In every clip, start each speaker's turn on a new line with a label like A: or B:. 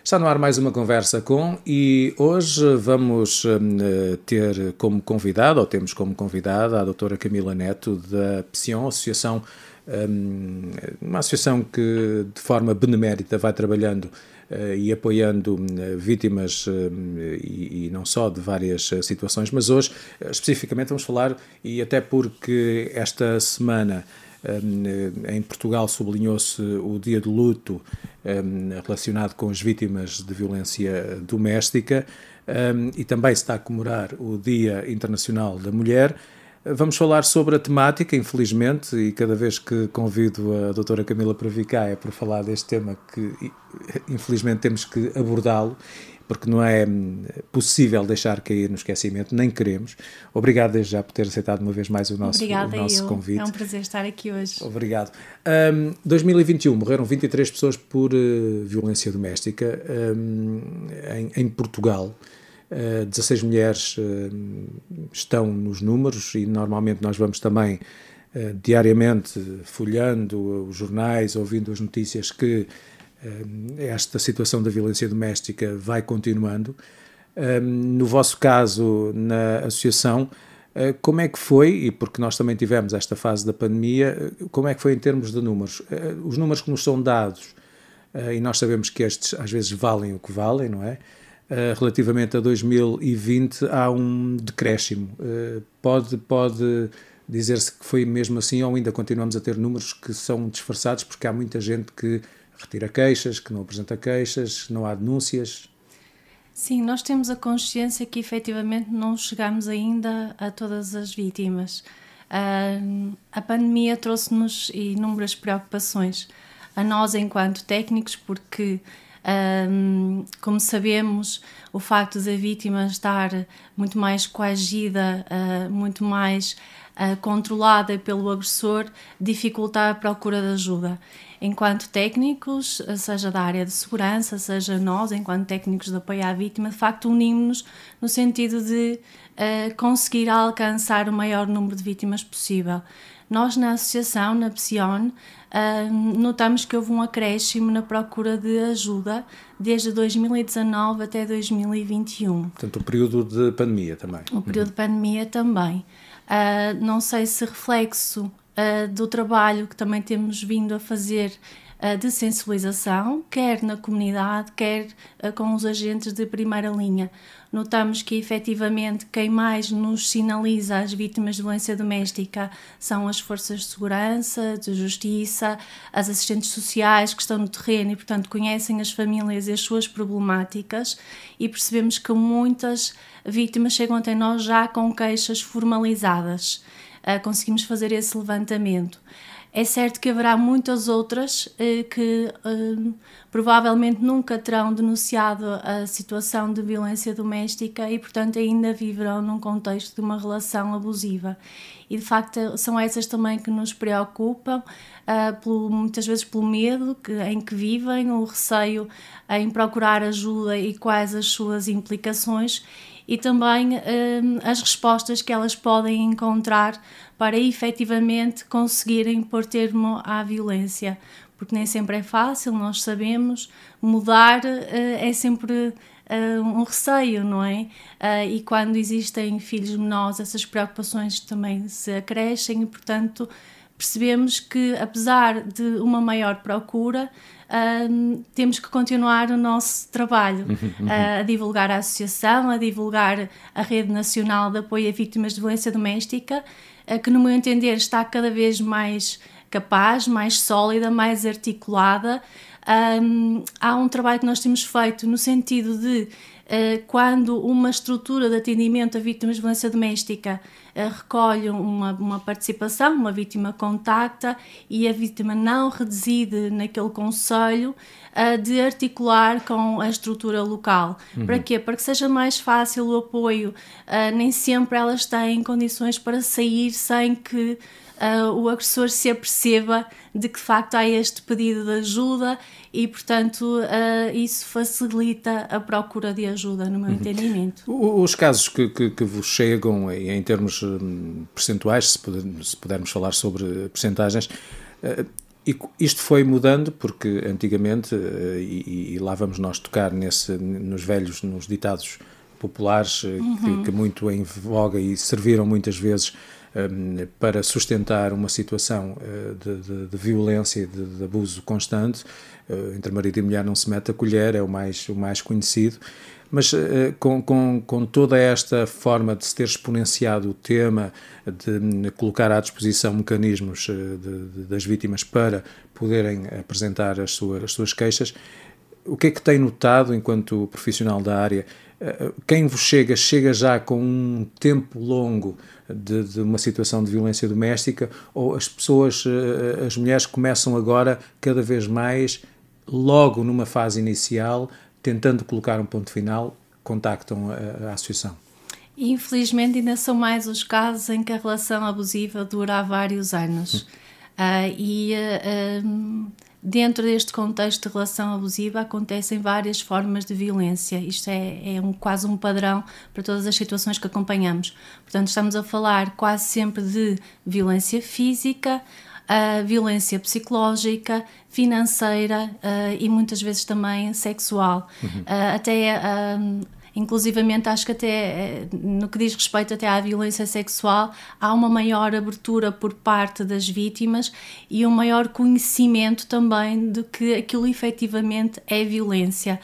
A: Está no ar mais uma conversa com, e hoje vamos ter como convidada, ou temos como convidada, a doutora Camila Neto, da PSION, uma associação que de forma benemérita vai trabalhando e apoiando vítimas e não só de várias situações, mas hoje especificamente vamos falar, e até porque esta semana em Portugal sublinhou-se o dia de luto relacionado com as vítimas de violência doméstica e também se está a comemorar o Dia Internacional da Mulher. Vamos falar sobre a temática, infelizmente, e cada vez que convido a doutora Camila para vir cá é para falar deste tema que, infelizmente, temos que abordá-lo, porque não é possível deixar cair no esquecimento, nem queremos. Obrigado desde já por ter aceitado uma vez mais o nosso convite.
B: É um prazer estar aqui hoje.
A: Obrigado. 2021 morreram 23 pessoas por violência doméstica em Portugal. 16 mulheres estão nos números e normalmente nós vamos também diariamente folheando os jornais, ouvindo as notícias que esta situação da violência doméstica vai continuando. No vosso caso, na associação, como é que foi, e porque nós também tivemos esta fase da pandemia, como é que foi em termos de números? Os números que nos são dados, e nós sabemos que estes às vezes valem o que valem, não é? Relativamente a 2020 há um decréscimo. Pode dizer-se que foi mesmo assim, ou ainda continuamos a ter números que são disfarçados porque há muita gente que retira queixas, que não apresenta queixas, não há denúncias?
B: Sim, nós temos a consciência que efetivamente não chegamos ainda a todas as vítimas. A pandemia trouxe-nos inúmeras preocupações a nós enquanto técnicos, porque como sabemos, o facto da vítima estar muito mais coagida, muito mais controlada pelo agressor, dificulta a procura de ajuda. Enquanto técnicos, seja da área de segurança, seja nós, enquanto técnicos de apoio à vítima, de facto unimos-nos no sentido de conseguir alcançar o maior número de vítimas possível. Nós, na associação, na PSION, notamos que houve um acréscimo na procura de ajuda desde 2019 até 2021.
A: Portanto, o período de pandemia também.
B: O período de pandemia também. Não sei se reflexo do trabalho que também temos vindo a fazer de sensibilização, quer na comunidade, quer com os agentes de primeira linha. Notamos que, efetivamente, quem mais nos sinaliza as vítimas de violência doméstica são as forças de segurança, de justiça, as assistentes sociais que estão no terreno e, portanto, conhecem as famílias e as suas problemáticas, e percebemos que muitas vítimas chegam até nós já com queixas formalizadas. Conseguimos fazer esse levantamento. É certo que haverá muitas outras que provavelmente nunca terão denunciado a situação de violência doméstica e, portanto, ainda viverão num contexto de uma relação abusiva. E, de facto, são essas também que nos preocupam, muitas vezes pelo medo em que vivem, o receio em procurar ajuda e quais as suas implicações, e também as respostas que elas podem encontrar para efetivamente conseguirem pôr termo à violência, porque nem sempre é fácil, nós sabemos, mudar é sempre um receio, não é? E quando existem filhos menores, essas preocupações também se acrescem e, portanto, percebemos que, apesar de uma maior procura, temos que continuar o nosso trabalho, a divulgar a associação, a divulgar a Rede Nacional de Apoio a Vítimas de Violência Doméstica, que, no meu entender, está cada vez mais capaz, mais sólida, mais articulada. Há um trabalho que nós temos feito no sentido de quando uma estrutura de atendimento a vítimas de violência doméstica recolhe uma participação, uma vítima contacta e a vítima não reside naquele concelho, de articular com a estrutura local. Para quê? Para que seja mais fácil o apoio. Nem sempre elas têm condições para sair sem que o agressor se aperceba de que, de facto, há este pedido de ajuda e, portanto, isso facilita a procura de ajuda, no meu entendimento.
A: Os casos que vos chegam, em termos percentuais, se pudermos falar sobre percentagens, E isto foi mudando porque antigamente, e lá vamos nós tocar nos ditados populares que muito em voga e serviram muitas vezes para sustentar uma situação de violência e de abuso constante. Entre marido e mulher não se mete a colher, é o mais conhecido. Mas com toda esta forma de se ter exponenciado o tema, de colocar à disposição mecanismos das vítimas para poderem apresentar as suas queixas, o que é que tem notado enquanto profissional da área? Quem vos chega já com um tempo longo de uma situação de violência doméstica, ou as mulheres começam agora cada vez mais, logo numa fase inicial, tentando colocar um ponto final, contactam a associação?
B: Infelizmente ainda são mais os casos em que a relação abusiva dura há vários anos. Dentro deste contexto de relação abusiva acontecem várias formas de violência. Isto é quase um padrão para todas as situações que acompanhamos. Portanto, estamos a falar quase sempre de violência física, violência psicológica, financeira e muitas vezes também sexual. Inclusivamente, acho que até no que diz respeito até à violência sexual, há uma maior abertura por parte das vítimas e um maior conhecimento também de que aquilo efetivamente é violência.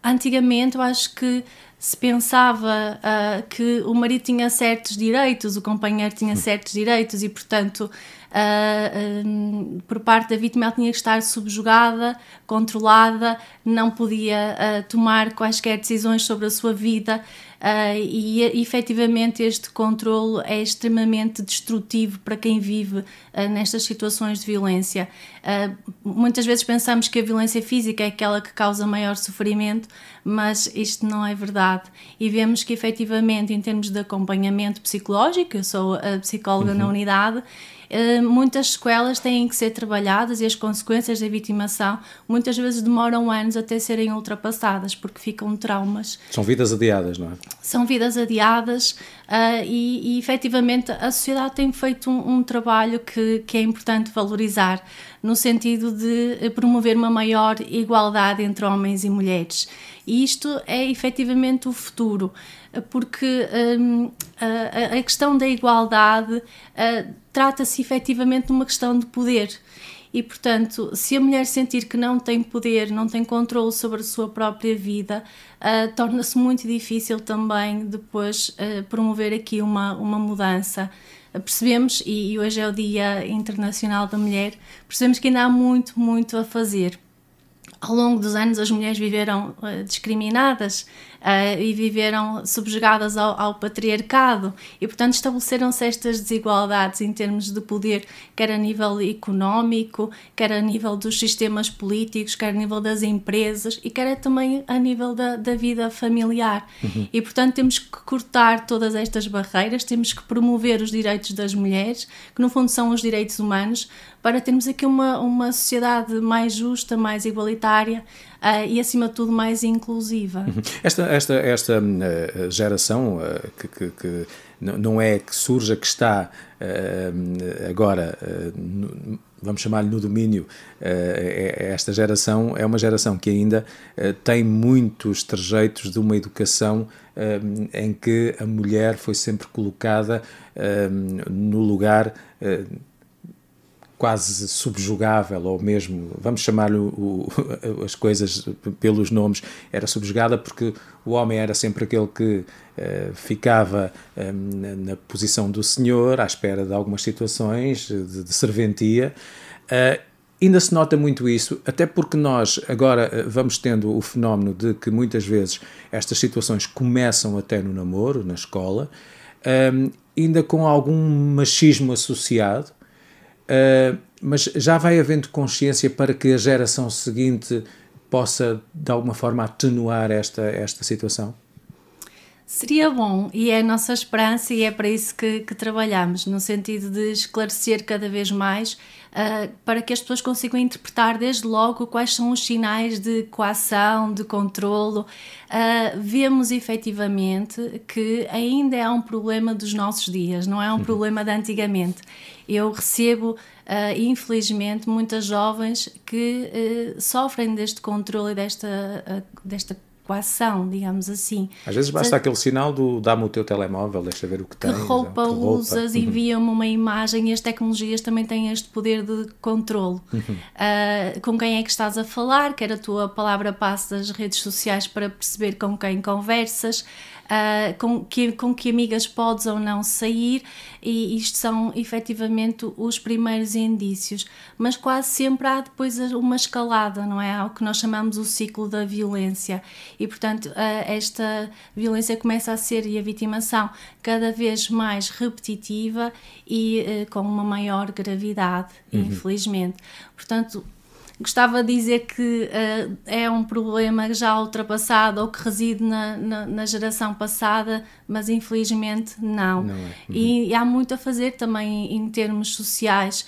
B: Antigamente, eu acho que se pensava que o marido tinha certos direitos, o companheiro tinha certos direitos e, portanto, por parte da vítima ela tinha que estar subjugada, controlada, não podia tomar quaisquer decisões sobre a sua vida e efetivamente este controlo é extremamente destrutivo para quem vive nestas situações de violência. Muitas vezes pensamos que a violência física é aquela que causa maior sofrimento, mas isto não é verdade. E vemos que efetivamente em termos de acompanhamento psicológico, eu sou a psicóloga na unidade, muitas sequelas têm que ser trabalhadas e as consequências da vitimação muitas vezes demoram anos até serem ultrapassadas porque ficam traumas.
A: São vidas adiadas, não é?
B: São vidas adiadas e efetivamente a sociedade tem feito um trabalho que é importante valorizar no sentido de promover uma maior igualdade entre homens e mulheres. E isto é efetivamente o futuro, porque a questão da igualdade trata-se efetivamente de uma questão de poder. E, portanto, se a mulher sentir que não tem poder, não tem controle sobre a sua própria vida, torna-se muito difícil também depois promover aqui uma mudança. Percebemos, e hoje é o Dia Internacional da Mulher, percebemos que ainda há muito, muito a fazer. Ao longo dos anos as mulheres viveram discriminadas e viveram subjugadas ao patriarcado e, portanto, estabeleceram-se estas desigualdades em termos de poder, quer a nível económico, quer a nível dos sistemas políticos, quer a nível das empresas e quer também a nível da vida familiar. E, portanto, temos que cortar todas estas barreiras, temos que promover os direitos das mulheres, que no fundo são os direitos humanos, para termos aqui uma sociedade mais justa, mais igualitária e, acima de tudo, mais inclusiva.
A: Esta geração que não é que surja, que está agora, vamos chamar-lhe no domínio, esta geração é uma geração que ainda tem muitos trejeitos de uma educação em que a mulher foi sempre colocada no lugar quase subjugável, ou mesmo, vamos chamar-lhe as coisas pelos nomes, era subjugada porque o homem era sempre aquele que ficava na posição do senhor, à espera de algumas situações de serventia. Ainda se nota muito isso, até porque nós agora vamos tendo o fenómeno de que muitas vezes estas situações começam até no namoro, na escola, ainda com algum machismo associado, mas já vai havendo consciência para que a geração seguinte possa, de alguma forma, atenuar esta situação?
B: Seria bom, e é a nossa esperança, e é para isso que trabalhamos, no sentido de esclarecer cada vez mais, para que as pessoas consigam interpretar desde logo quais são os sinais de coação, de controlo. Vemos efetivamente que ainda é um problema dos nossos dias, não é um problema de antigamente. Eu recebo, infelizmente, muitas jovens que sofrem deste controle e desta coação, digamos assim.
A: Às vezes basta aquele sinal do dá-me o teu telemóvel, deixa ver o que tens.
B: Que roupa usas, envia-me uma imagem, e as tecnologias também têm este poder de controle. Com quem é que estás a falar, quer a tua palavra passe das redes sociais para perceber com quem conversas, com que amigas podes ou não sair, e isto são efetivamente os primeiros indícios, mas quase sempre há depois uma escalada, não é? Há o que nós chamamos o ciclo da violência, e portanto esta violência começa a ser, e a vitimação, cada vez mais repetitiva e com uma maior gravidade, infelizmente. Portanto, gostava de dizer que é um problema já ultrapassado ou que reside na geração passada, mas infelizmente não. E há muito a fazer também em termos sociais.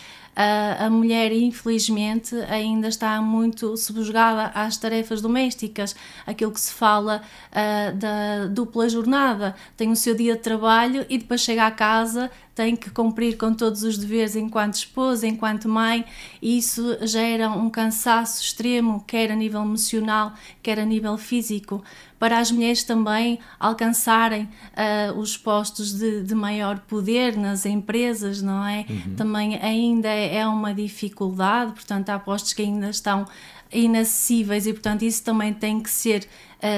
B: A mulher, infelizmente, ainda está muito subjugada às tarefas domésticas, aquilo que se fala da dupla jornada. Tem o seu dia de trabalho e depois chega à casa, tem que cumprir com todos os deveres enquanto esposa, enquanto mãe, e isso gera um cansaço extremo, quer a nível emocional, quer a nível físico. Para as mulheres também alcançarem os postos de maior poder nas empresas, não é? Também ainda é uma dificuldade, portanto há postos que ainda estão inacessíveis, e portanto isso também tem que ser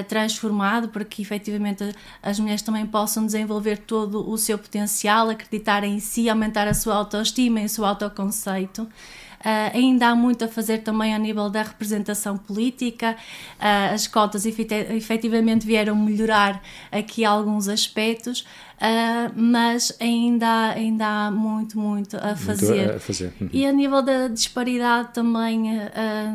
B: transformado para que efetivamente as mulheres também possam desenvolver todo o seu potencial, acreditar em si, aumentar a sua autoestima e o seu autoconceito. Ainda há muito a fazer também a nível da representação política. As cotas efetivamente vieram melhorar aqui alguns aspectos, mas ainda há muito a fazer. E a nível da disparidade também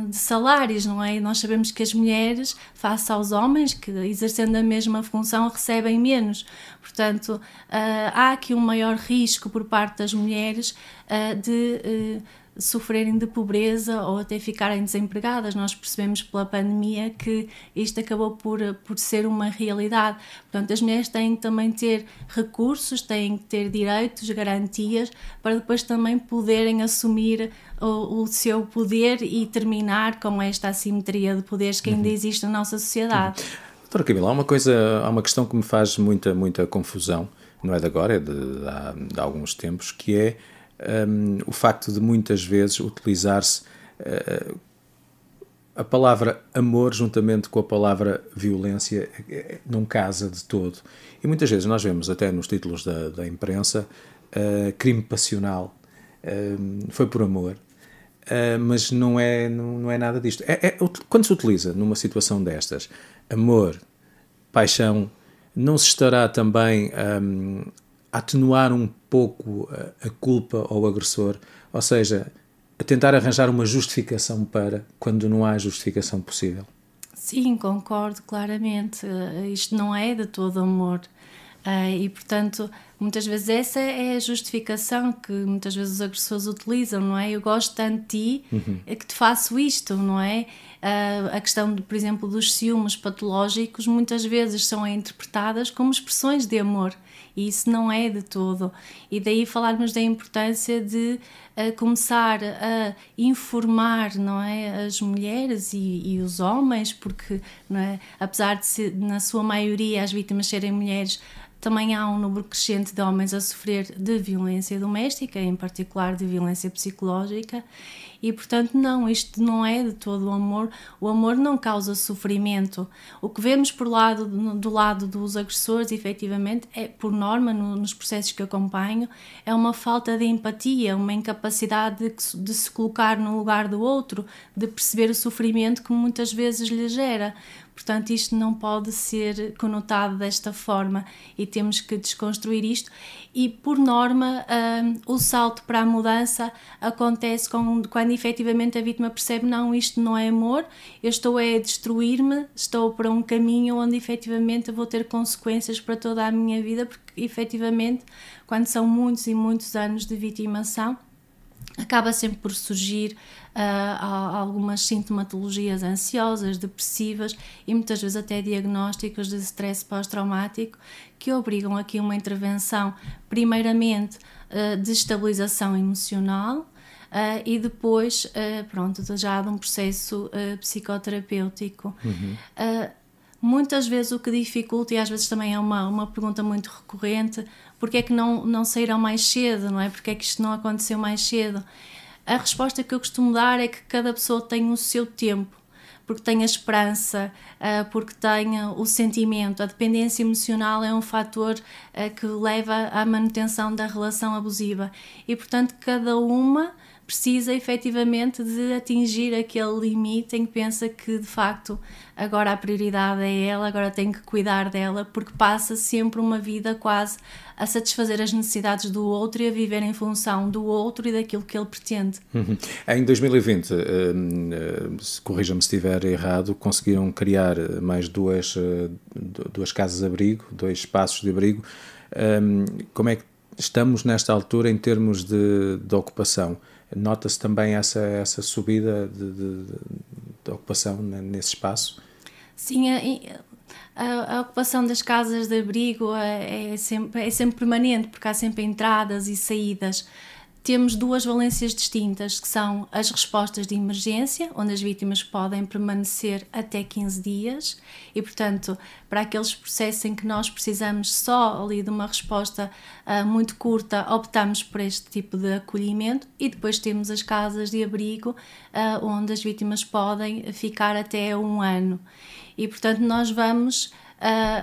B: de salários, não é? Nós sabemos que as mulheres, face aos homens, que exercendo a mesma função recebem menos. Portanto, há aqui um maior risco por parte das mulheres de sofrerem de pobreza ou até ficarem desempregadas. Nós percebemos pela pandemia que isto acabou por ser uma realidade. Portanto, as mulheres têm que também ter recursos, têm que ter direitos, garantias, para depois também poderem assumir o seu poder e terminar com esta assimetria de poderes que ainda existe na nossa sociedade.
A: Doutora Camila, há uma questão que me faz muita confusão, não é de agora, é de há alguns tempos, que é o facto de muitas vezes utilizar-se a palavra amor juntamente com a palavra violência, não casa de todo. E muitas vezes nós vemos até nos títulos da imprensa crime passional, foi por amor, mas não é nada disto. Quando se utiliza numa situação destas, amor, paixão, não se estará também a atenuar um pouco a culpa ao agressor, ou seja, a tentar arranjar uma justificação para quando não há justificação possível?
B: Sim, concordo claramente. Isto não é de todo amor. E, portanto, muitas vezes essa é a justificação que muitas vezes os agressores utilizam, não é? Eu gosto tanto de ti, é que te faço isto, não é? A questão, por exemplo, dos ciúmes patológicos muitas vezes são interpretadas como expressões de amor, e isso não é de todo. E daí falarmos da importância de começar a informar, não é, as mulheres e os homens, porque, não é, apesar de ser, na sua maioria as vítimas serem mulheres, também há um número crescente de homens a sofrer de violência doméstica, em particular de violência psicológica, e portanto não, isto não é de todo o amor. O amor não causa sofrimento. O que vemos do lado dos agressores, efetivamente, é, por norma, nos processos que acompanho, é uma falta de empatia, uma incapacidade de se colocar no lugar do outro, de perceber o sofrimento que muitas vezes lhe gera. Portanto, isto não pode ser conotado desta forma e temos que desconstruir isto. E, por norma, o salto para a mudança acontece quando efetivamente a vítima percebe: não, isto não é amor, eu estou a destruir-me, estou para um caminho onde efetivamente eu vou ter consequências para toda a minha vida, porque efetivamente, quando são muitos e muitos anos de vitimação, acaba sempre por surgir algumas sintomatologias ansiosas, depressivas e muitas vezes até diagnósticos de stress pós-traumático, que obrigam aqui uma intervenção, primeiramente de estabilização emocional, e depois, já de um processo psicoterapêutico. Muitas vezes o que dificulta, e às vezes também é uma pergunta muito recorrente: porque é que não saíram mais cedo, não é? Porque é que isto não aconteceu mais cedo? A resposta que eu costumo dar é que cada pessoa tem o seu tempo, porque tem a esperança, porque tem o sentimento. A dependência emocional é um fator que leva à manutenção da relação abusiva e, portanto, cada uma precisa efetivamente de atingir aquele limite em que pensa que de facto agora a prioridade é ela, agora tem que cuidar dela, porque passa sempre uma vida quase a satisfazer as necessidades do outro e a viver em função do outro e daquilo que ele pretende.
A: Em 2020, corrija-me se estiver errado, conseguiram criar mais duas casas-abrigo, 2 espaços de abrigo. Como é que estamos nesta altura em termos de ocupação? Nota-se também essa subida de ocupação nesse espaço?
B: Sim, a ocupação das casas de abrigo é sempre permanente, porque há sempre entradas e saídas. Temos 2 valências distintas, que são as respostas de emergência, onde as vítimas podem permanecer até 15 dias e, portanto, para aqueles processos em que nós precisamos só ali de uma resposta muito curta, optamos por este tipo de acolhimento. E depois temos as casas de abrigo, onde as vítimas podem ficar até 1 ano. E, portanto, nós vamos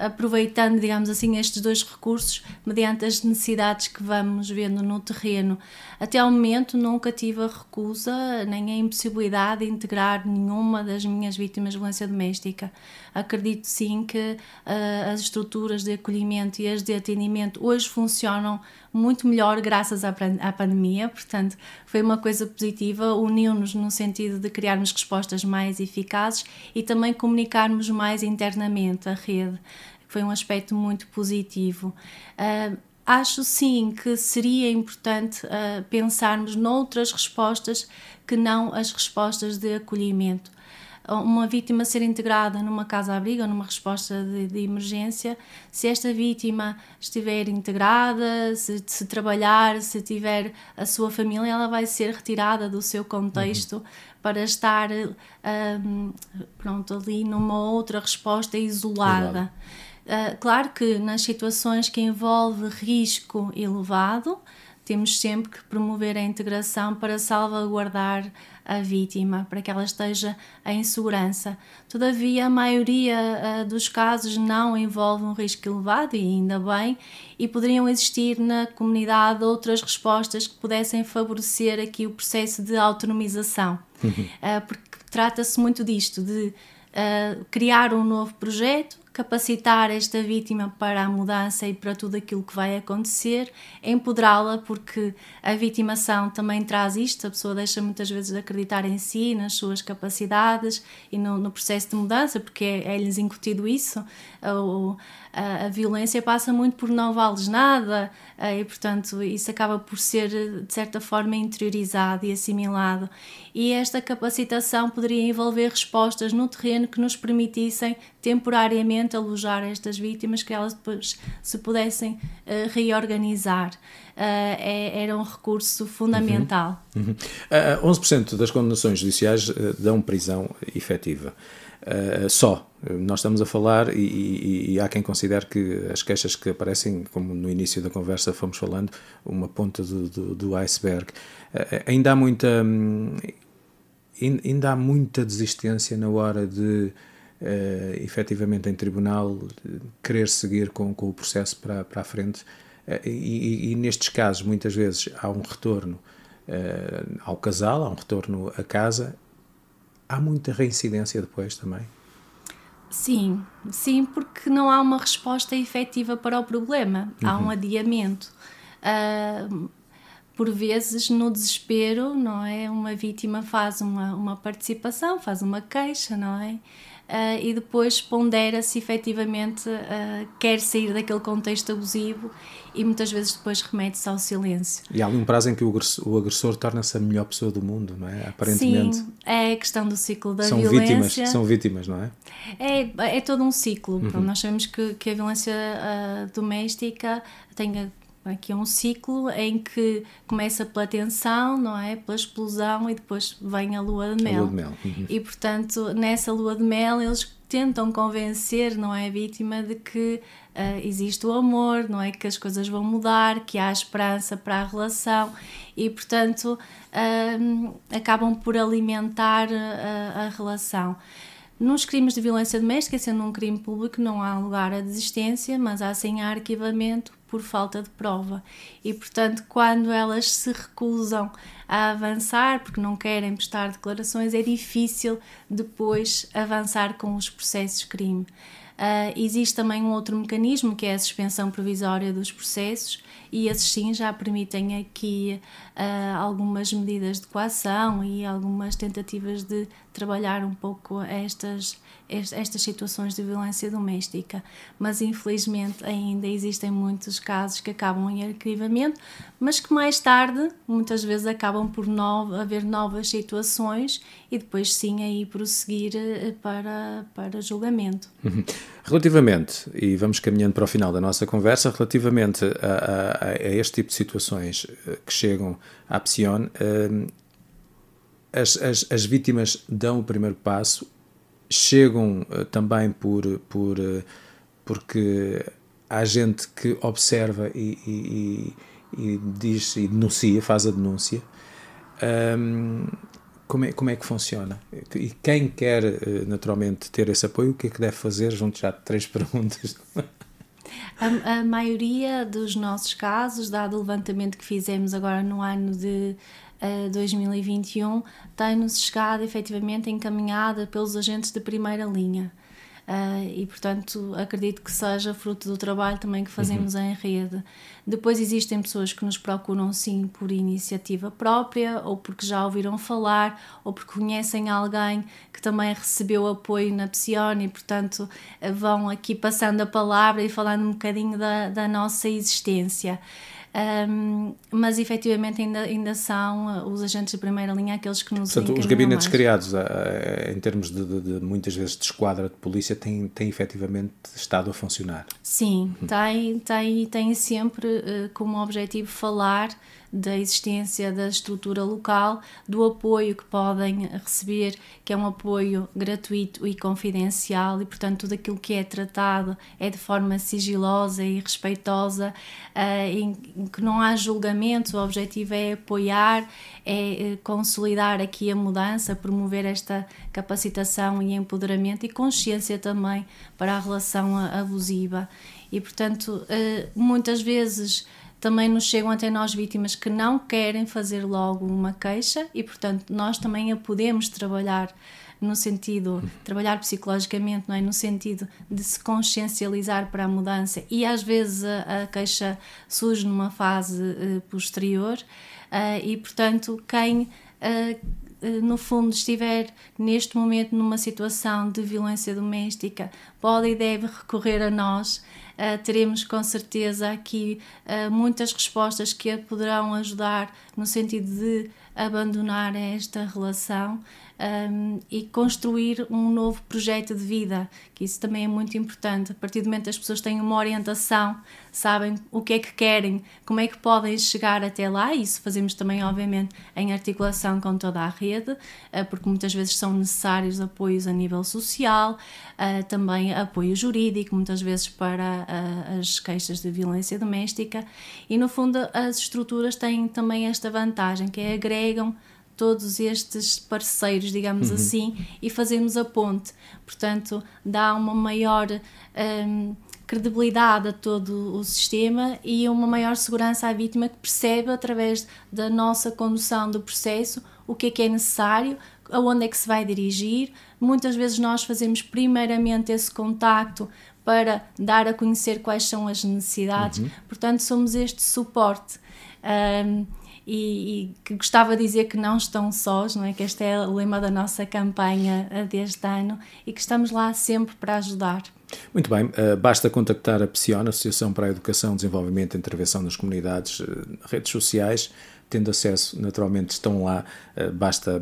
B: aproveitando, digamos assim, estes 2 recursos mediante as necessidades que vamos vendo no terreno. Até ao momento nunca tive a recusa nem a impossibilidade de integrar nenhuma das minhas vítimas de violência doméstica. Acredito sim que as estruturas de acolhimento e as de atendimento hoje funcionam muito melhor graças à pandemia, portanto foi uma coisa positiva, uniu-nos no sentido de criarmos respostas mais eficazes e também comunicarmos mais internamente a rede, que foi um aspecto muito positivo. Acho sim que seria importante pensarmos noutras respostas que não as respostas de acolhimento. Uma vítima ser integrada numa casa-abrigo ou numa resposta de emergência, se esta vítima estiver integrada, se trabalhar, se tiver a sua família, ela vai ser retirada do seu contexto para estar ali numa outra resposta isolada. Claro que nas situações que envolve risco elevado, temos sempre que promover a integração para salvaguardar a vítima, para que ela esteja em segurança. Todavia, a maioria dos casos não envolve um risco elevado, e ainda bem, e poderiam existir na comunidade outras respostas que pudessem favorecer aqui o processo de autonomização. Porque trata-se muito disto, de criar um novo projeto, capacitar esta vítima para a mudança e para tudo aquilo que vai acontecer, empoderá-la, porque a vitimação também traz isto, a pessoa deixa muitas vezes de acreditar em si, nas suas capacidades e no processo de mudança, porque é-lhes incutido isso. A violência passa muito por não vales nada, e portanto isso acaba por ser de certa forma interiorizado e assimilado, e esta capacitação poderia envolver respostas no terreno que nos permitissem temporariamente alojar estas vítimas, que elas depois se pudessem reorganizar. Era um recurso fundamental.
A: 11% das condenações judiciais dão prisão efetiva. Nós estamos a falar, e há quem considere que as queixas que aparecem, como no início da conversa fomos falando, uma ponta do iceberg. Ainda há muita desistência na hora de efetivamente em tribunal querer seguir com o processo para a frente, e nestes casos muitas vezes há um retorno ao casal, há um retorno a casa. Há muita reincidência depois também?
B: Sim, sim, porque não há uma resposta efetiva para o problema, há um adiamento. Por vezes, no desespero, não é? Uma vítima faz uma participação, faz uma queixa, não é? E depois pondera se efetivamente quer sair daquele contexto abusivo e muitas vezes depois remete-se ao silêncio.
A: E há ali um prazo em que o agressor torna-se a melhor pessoa do mundo, não é? Aparentemente.
B: Sim, é a questão do ciclo da violência.
A: São vítimas, não é?
B: É todo um ciclo. Pronto, nós sabemos que a violência doméstica tem aqui um ciclo em que começa pela tensão, não é? Pela explosão e depois vem a lua de mel.
A: A lua de mel.
B: E portanto, nessa lua de mel eles tentam convencer, não é, a vítima de que existe o amor, não é, que as coisas vão mudar, que há esperança para a relação e portanto acabam por alimentar a relação. Nos crimes de violência doméstica, sendo um crime público, não há lugar à desistência, mas há sim arquivamento por falta de prova. E, portanto, quando elas se recusam a avançar, porque não querem prestar declarações, é difícil depois avançar com os processos de crime. Existe também um outro mecanismo, que é a suspensão provisória dos processos, e esses sim já permitem aqui algumas medidas de coação e algumas tentativas de trabalhar um pouco estas situações de violência doméstica, mas infelizmente ainda existem muitos casos que acabam em arquivamento, mas que mais tarde muitas vezes acabam por haver novas situações e depois sim aí prosseguir para julgamento.
A: Relativamente, e vamos caminhando para o final da nossa conversa, relativamente a este tipo de situações que chegam à PSION, as vítimas dão o primeiro passo, chegam também porque há gente que observa e diz e denuncia, faz a denúncia. Como é que funciona? E quem quer naturalmente ter esse apoio, o que é que deve fazer? Junto já de 3 perguntas.
B: A maioria dos nossos casos, dado o levantamento que fizemos agora no ano de 2021, tem-nos chegado efetivamente encaminhada pelos agentes de primeira linha. E, portanto, acredito que seja fruto do trabalho também que fazemos em rede. Depois existem pessoas que nos procuram, sim, por iniciativa própria, ou porque já ouviram falar, ou porque conhecem alguém que também recebeu apoio na PSION e, portanto, vão aqui passando a palavra e falando um bocadinho da nossa existência. Mas efetivamente ainda são os agentes de primeira linha aqueles que nos
A: encaminham. Portanto, os gabinetes criados em termos de muitas vezes de esquadra de polícia têm efetivamente estado a funcionar.
B: Sim, tem sempre como objetivo falar da existência da estrutura local, do apoio que podem receber, que é um apoio gratuito e confidencial, e portanto tudo aquilo que é tratado é de forma sigilosa e respeitosa, em que não há julgamento. O objetivo é apoiar, é consolidar aqui a mudança, promover esta capacitação e empoderamento e consciência também para a relação abusiva. E portanto muitas vezes também nos chegam até nós vítimas que não querem fazer logo uma queixa e, portanto, nós também a podemos trabalhar no sentido, trabalhar psicologicamente, não é? No sentido de se consciencializar para a mudança, e às vezes a queixa surge numa fase posterior e, portanto, quem no fundo estiver neste momento numa situação de violência doméstica pode e deve recorrer a nós. Teremos com certeza aqui muitas respostas que a poderão ajudar no sentido de abandonar esta relação e construir um novo projeto de vida, que isso também é muito importante. A partir do momento que as pessoas têm uma orientação, sabem o que é que querem, como é que podem chegar até lá, e isso fazemos também obviamente em articulação com toda a rede, porque muitas vezes são necessários apoios a nível social, também apoio jurídico, muitas vezes para as queixas de violência doméstica, e no fundo as estruturas têm também esta vantagem, que é agregam todos estes parceiros, digamos assim, e fazemos a ponte. Portanto, dá uma maior credibilidade a todo o sistema e uma maior segurança à vítima, que percebe através da nossa condução do processo o que é necessário, aonde é que se vai dirigir. Muitas vezes nós fazemos primeiramente esse contacto para dar a conhecer quais são as necessidades, portanto somos este suporte. E que gostava de dizer que não estão sós, não é? Que este é o lema da nossa campanha deste ano e que estamos lá sempre para ajudar.
A: Muito bem, basta contactar a PSION, Associação para a Educação, Desenvolvimento e Intervenção nas Comunidades, redes sociais, tendo acesso, naturalmente estão lá, basta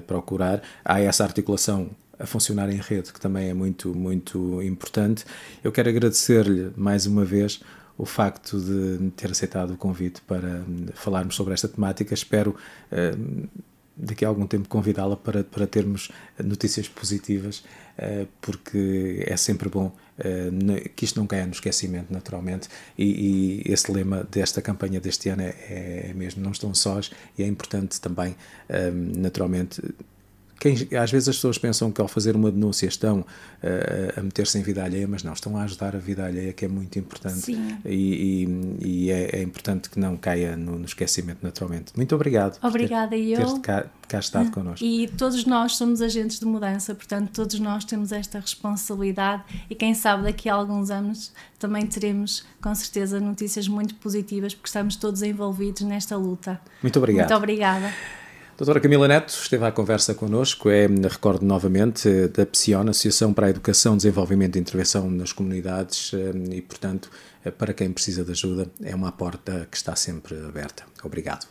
A: procurar. Há essa articulação a funcionar em rede, que também é muito, muito importante. Eu quero agradecer-lhe mais uma vez o facto de ter aceitado o convite para falarmos sobre esta temática. Espero daqui a algum tempo convidá-la para termos notícias positivas, porque é sempre bom que isto não caia no esquecimento, naturalmente, e esse lema desta campanha deste ano é mesmo, não estão sós, e é importante também, naturalmente. Às vezes as pessoas pensam que ao fazer uma denúncia estão a meter-se em vida alheia, mas não, estão a ajudar a vida alheia, que é muito importante. E é importante que não caia no esquecimento, naturalmente. Muito obrigado.
B: Obrigada
A: por ter cá estado connosco.
B: E todos nós somos agentes de mudança, portanto todos nós temos esta responsabilidade e quem sabe daqui a alguns anos também teremos com certeza notícias muito positivas, porque estamos todos envolvidos nesta luta.
A: Muito obrigado.
B: Muito obrigada.
A: Doutora Camila Neto esteve à conversa connosco, recordo novamente, da PSION, Associação para a Educação, Desenvolvimento e Intervenção nas Comunidades, e, portanto, para quem precisa de ajuda, é uma porta que está sempre aberta. Obrigado.